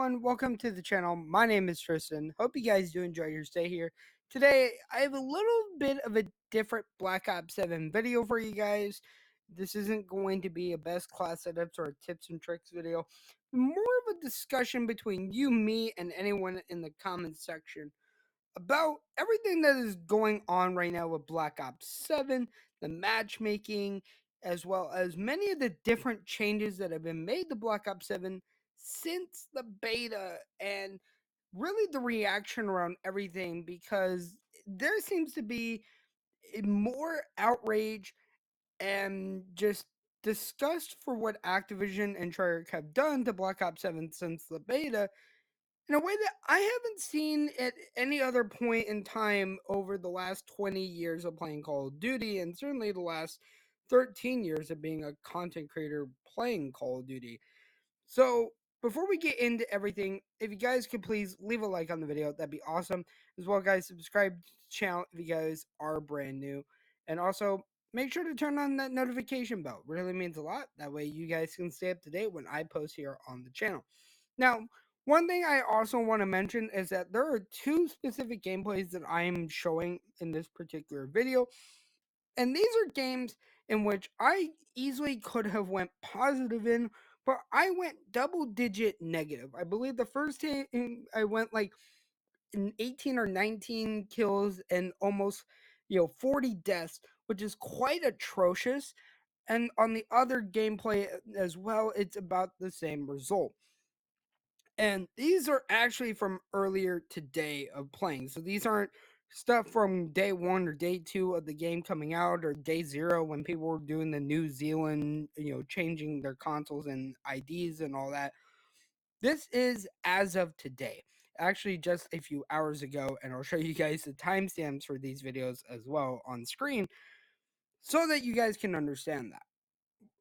everyone, welcome to the channel. My name is Tristan. Hope you guys do enjoy your stay here. Today, I have a little bit of a different Black Ops 7 video for you guys. This isn't going to be a best class setups or a tips and tricks video. More of a discussion between you, me, and anyone in the comments section about everything that is going on right now with Black Ops 7, the matchmaking, as well as many of the different changes that have been made to Black Ops 7 since the beta, and really the reaction around everything, because there seems to be more outrage and just disgust for what Activision and Treyarch have done to Black Ops 7 since the beta, in a way that I haven't seen at any other point in time over the last 20 years of playing Call of Duty, and certainly the last 13 years of being a content creator playing Call of Duty. So, before we get into everything, if you guys could please leave a like on the video, that'd be awesome. As well, guys, subscribe to the channel if you guys are brand new. And also, make sure to turn on that notification bell. It really means a lot. That way, you guys can stay up to date when I post here on the channel. Now, one thing I also want to mention is that there are two specific gameplays that I am showing in this particular video. And these are games in which I easily could have went positive in, but I went double digit negative. I believe the first time I went like in 18 or 19 kills and almost 40 deaths, which is quite atrocious. And on the other gameplay as well, it's about the same result. And these are actually from earlier today of playing. So these aren't stuff from day one or day two of the game coming out, or day zero when people were doing the New Zealand, changing their consoles and IDs and all that. This is as of today, actually just a few hours ago, and I'll show you guys the timestamps for these videos as well on screen so that you guys can understand that.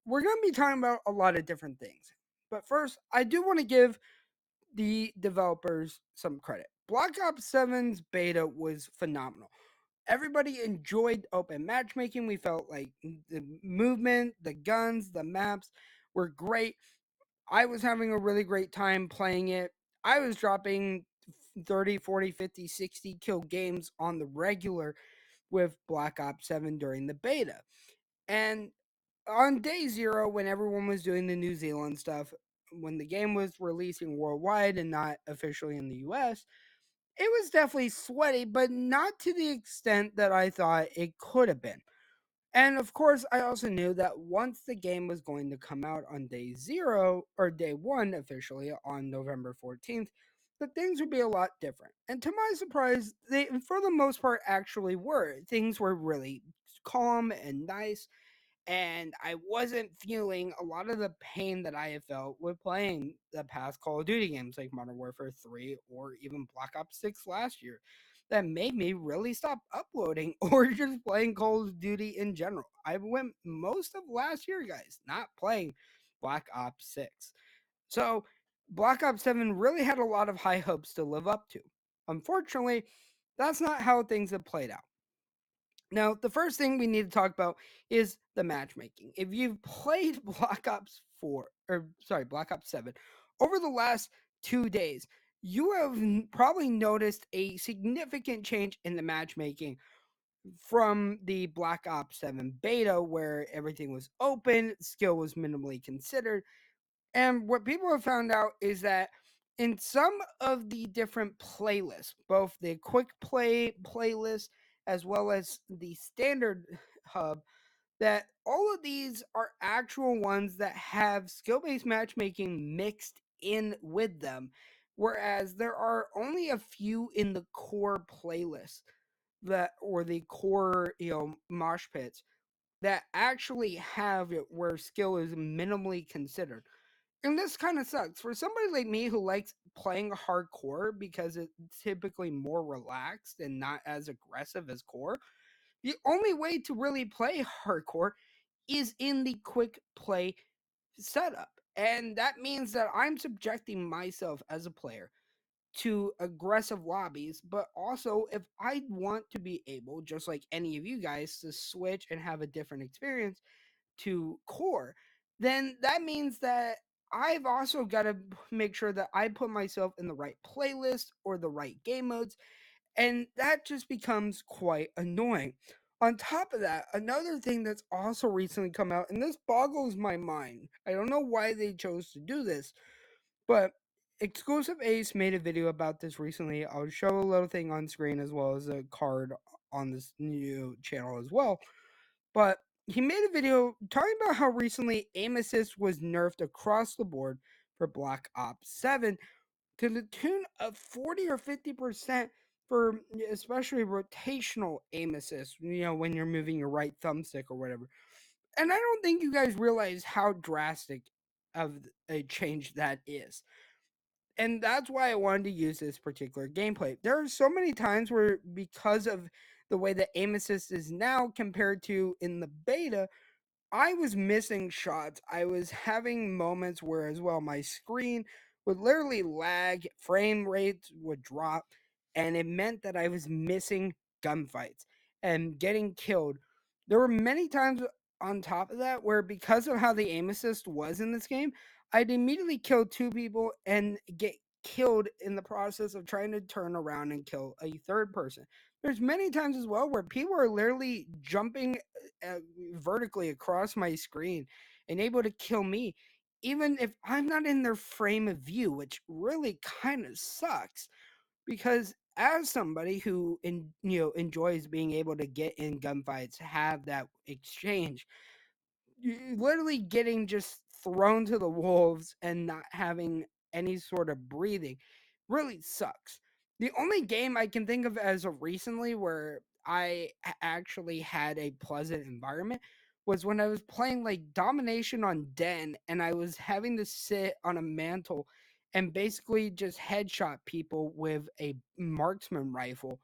We're going to be talking about a lot of different things. But first, I do want to give the developers some credit. Black Ops 7's beta was phenomenal. Everybody enjoyed open matchmaking. We felt like the movement, the guns, the maps were great. I was having a really great time playing it. I was dropping 30, 40, 50, 60 kill games on the regular with Black Ops 7 during the beta. And on day zero, when everyone was doing the New Zealand stuff, when the game was releasing worldwide and not officially in the US, it was definitely sweaty, but not to the extent that I thought it could have been. And of course, I also knew that once the game was going to come out on day zero, or day one officially on November 14th, that things would be a lot different. And to my surprise, they, for the most part, actually were. Things were really calm and nice, and I wasn't feeling a lot of the pain that I have felt with playing the past Call of Duty games like Modern Warfare 3 or even Black Ops 6 last year, that made me really stop uploading or just playing Call of Duty in general. I went most of last year, guys, not playing Black Ops 6. So Black Ops 7 really had a lot of high hopes to live up to. Unfortunately, that's not how things have played out. Now, the first thing we need to talk about is the matchmaking. If you've played Black Ops 4, or sorry, Black Ops 7, over the last 2 days, you have probably noticed a significant change in the matchmaking from the Black Ops 7 beta, where everything was open, skill was minimally considered. And what people have found out is that in some of the different playlists, both the quick play playlist as well as the standard hub, that all of these are actual ones that have skill based matchmaking mixed in with them. Whereas there are only a few in the core playlist that, or the core, mosh pits, that actually have it where skill is minimally considered. And this kind of sucks for somebody like me who likes playing hardcore because it's typically more relaxed and not as aggressive as core. The only way to really play hardcore is in the quick play setup. And that means that I'm subjecting myself as a player to aggressive lobbies, but also if I want to be able, just like any of you guys, to switch and have a different experience to core, then that means that I've also got to make sure that I put myself in the right playlist or the right game modes, and that just becomes quite annoying. On top of that, another thing that's also recently come out, and this boggles my mind. I don't know why they chose to do this, but Exclusive Ace made a video about this recently. I'll show a little thing on screen as well as a card on this new channel as well. But he made a video talking about how recently aim assist was nerfed across the board for Black Ops 7 to the tune of 40 or 50% for especially rotational aim assist, when you're moving your right thumbstick or whatever. And I don't think you guys realize how drastic of a change that is. And that's why I wanted to use this particular gameplay. There are so many times where, because of the way that aim assist is now compared to in the beta, I was missing shots. I was having moments where, as well, my screen would literally lag, frame rates would drop, and it meant that I was missing gunfights and getting killed. There were many times on top of that where, because of how the aim assist was in this game, I'd immediately kill two people and get killed in the process of trying to turn around and kill a third person. There's many times as well where people are literally jumping uh, vertically across my screen and able to kill me, even if I'm not in their frame of view, which really kind of sucks. Because as somebody who enjoys being able to get in gunfights, have that exchange, literally getting just thrown to the wolves and not having any sort of breathing really sucks. The only game I can think of as of recently where I actually had a pleasant environment was when I was playing like Domination on Den, and I was having to sit on a mantle and basically just headshot people with a marksman rifle,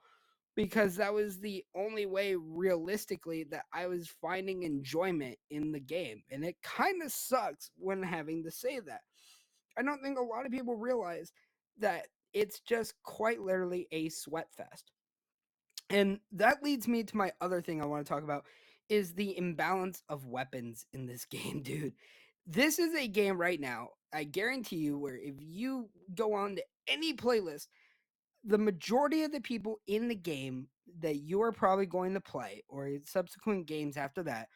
because that was the only way realistically that I was finding enjoyment in the game. And it kind of sucks when having to say that. I don't think a lot of people realize that it's just quite literally a sweat fest. And that leads me to my other thing I want to talk about is the imbalance of weapons in this game, dude. This is a game right now, I guarantee you, where if you go on to any playlist, the majority of the people in the game that you are probably going to play or subsequent games after that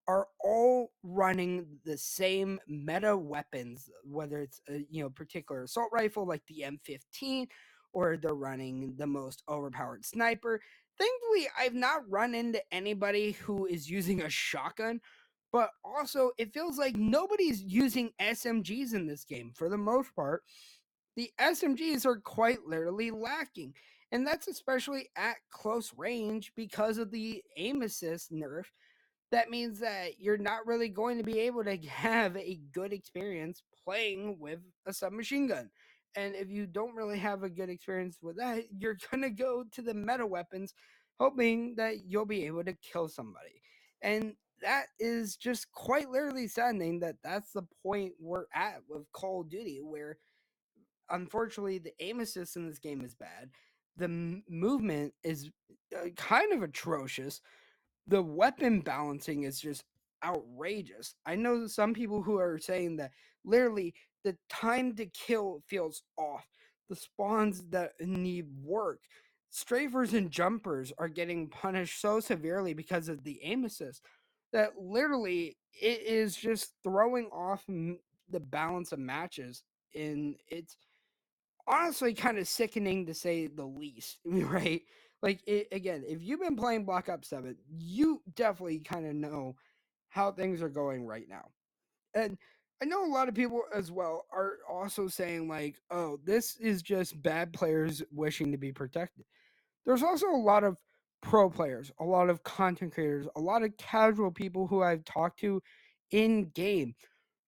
are all running the same meta weapons, whether it's a particular assault rifle like the M15, or they're running the most overpowered sniper. Thankfully, I've not run into anybody who is using a shotgun, but also it feels like nobody's using SMGs in this game for the most part. The SMGs are quite literally lacking, and that's especially at close range because of the aim assist nerf. That means that you're not really going to be able to have a good experience playing with a submachine gun. And if you don't really have a good experience with that, you're going to go to the meta weapons hoping that you'll be able to kill somebody. And that is just quite literally saddening that that's the point we're at with Call of Duty, where unfortunately the aim assist in this game is bad. The movement is kind of atrocious. The weapon balancing is just outrageous. I know some people who are saying that literally the time to kill feels off. The spawns that need work. Strafers and jumpers are getting punished so severely because of the aim assist that literally it is just throwing off the balance of matches. And it's honestly kind of sickening to say the least, right? Like, again, if you've been playing Black Ops 7, you definitely kind of know how things are going right now. And I know a lot of people as well are also saying, like, oh, this is just bad players wishing to be protected. There's also a lot of pro players, a lot of content creators, a lot of casual people who I've talked to in game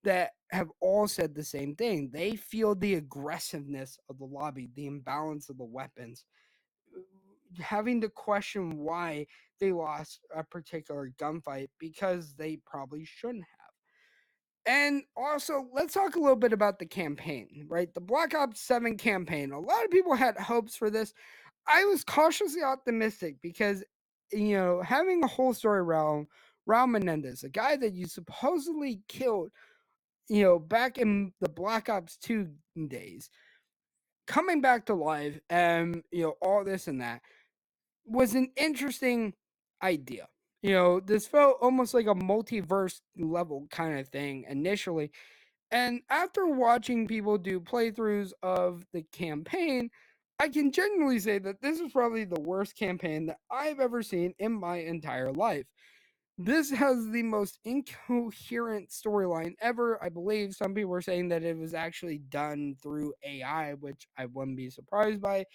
that have all said the same thing. They feel the aggressiveness of the lobby, the imbalance of the weapons, having to question why they lost a particular gunfight because they probably shouldn't have. And also, let's talk a little bit about the campaign, right? The Black Ops 7 campaign. A lot of people had hopes for this. I was cautiously optimistic because, having a whole story around Raul Menendez, a guy that you supposedly killed back in the Black Ops 2 days, coming back to life and, all this and that was an interesting idea. This felt almost like a multiverse level kind of thing initially. And after watching people do playthroughs of the campaign, I can genuinely say that this is probably the worst campaign that I've ever seen in my entire life. This has the most incoherent storyline ever. I believe some people were saying that it was actually done through AI, which I wouldn't be surprised by.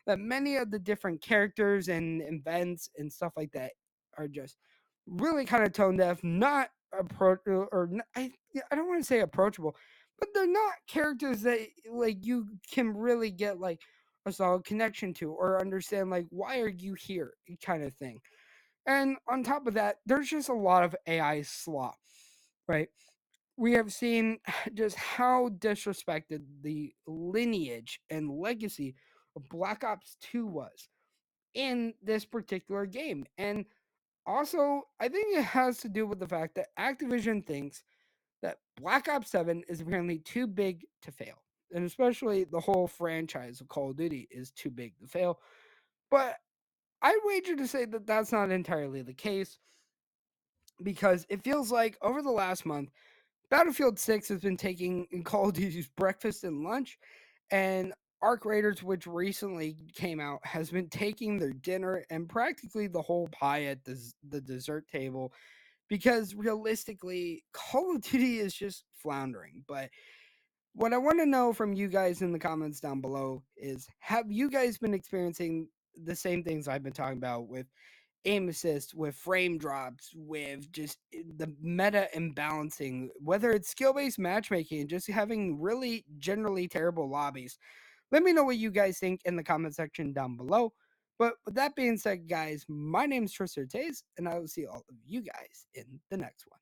That many of the different characters and events and stuff like that are just really kind of tone deaf, not approach I don't want to say approachable, but they're not characters that like you can really get like a solid connection to or understand like why are you here kind of thing. And on top of that, there's just a lot of AI slop, right? We have seen just how disrespected the lineage and legacy of Black Ops 2 was in this particular game. And also, I think it has to do with the fact that Activision thinks that Black Ops 7 is apparently too big to fail. And especially the whole franchise of Call of Duty is too big to fail. But I wager to say that that's not entirely the case because it feels like over the last month, Battlefield 6 has been taking Call of Duty's breakfast and lunch, and Arc Raiders, which recently came out, has been taking their dinner and practically the whole pie at the dessert table because realistically, Call of Duty is just floundering. But what I want to know from you guys in the comments down below is have you guys been experiencing the same things I've been talking about with aim assist, with frame drops, with just the meta imbalancing, whether it's skill based matchmaking, just having really generally terrible lobbies? Let me know what you guys think in the comment section down below. But with that being said, guys, my name is Tristan Taze, and I will see all of you guys in the next one.